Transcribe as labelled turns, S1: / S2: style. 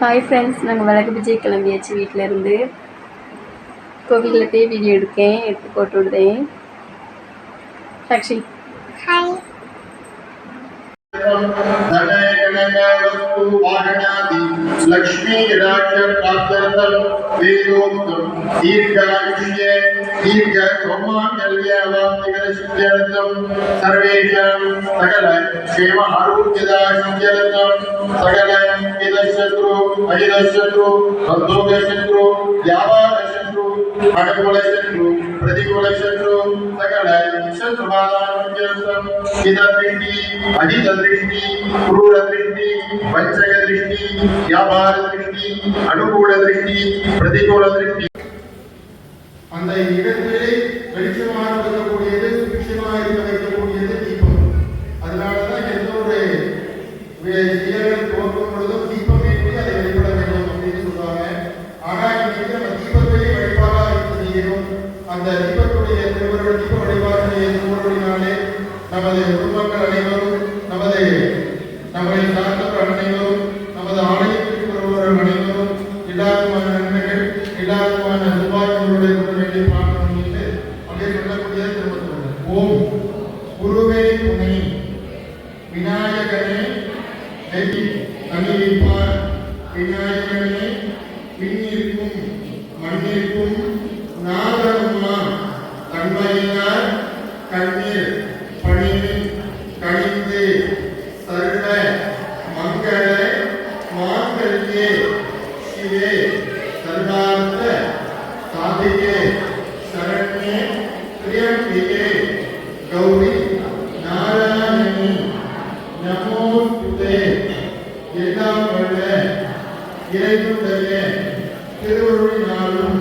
S1: Hi friends, நாங்கள் விளக்கு பூஜை கிளம்பியாச்சு. வீட்டில் இருந்து கோவிலில் போய் வீடியோ எடுத்து போட்டு விடுறேன். சாக்ஷி ஹாய்.
S2: लक्ष्मी राज्य प्राप्त्यर्थम वेदोक्तम दीर्घायुष्ये दीर्घ सौमान्यवाप्तिकरसिद्ध्यर्थम सर्वेषां सकल क्षेम आरोग्यदा सिद्ध्यर्थम सकल इदशत्रु अहिदशत्रु बन्धोगशत्रु व्यापारशत्रु अनुकूलशत्रु प्रतिकूलशत्रु सकल शत्रुबाधार्थम इददृष्टि अहिददृष्टि क्रूरदृष्टि पंचक दृष्टि व्यापार दृष्टि अनुकूल दृष्टि प्रतिकूल दृष्टि அந்த இடத்திலே வெளிச்சமாக இருக்கக்கூடியது சுபிட்சமாக இருக்க வைக்கக்கூடியது தீபம். அதனாலதான் எந்த ஒரு செயல்கள் தோற்றும் பொழுதும் தீபம் ஏற்றி அதை வழிபட வேண்டும் அப்படின்னு சொல்றாங்க. ஆனா இன்னைக்கு நம்ம தீபத்தையே வழிபாடாக இருக்க செய்யணும். அந்த தீபத்துடைய திருவருள் தீப வழிபாட்டுடைய திருவருளினாலே நமது குடும்பங்கள் அனைவரும் நம்மை சார்ந்தவர் அனைவரும் நமது ஆலயத்திற்கு வருபவர்கள் அனைவரும் எல்லாருமான நன்மைகள் எல்லாருமான துபாய்களுடைய வேண்டிய பார்க்கணும் என்று அப்படியே சொல்லக்கூடிய திருமணம். ஓம் குருவே துணை விநாயகனே நெற்றி அணிவிப்பார் விநாயகனே விண்ணிற்கும் மண்ணிற்கும் நாகருமா தன்மையினார் கண்ணீர் பணிந்து கணிந்து சர்வ மங்கள மாங்கல்யே சிவே சர்வார்த்த சாதிகே சரண்யே திரியம்பிகே கௌரி நாராயணி நமோஸ்துதே. எல்லாம் வல்ல இறைவனுடைய திருவருளினாலும்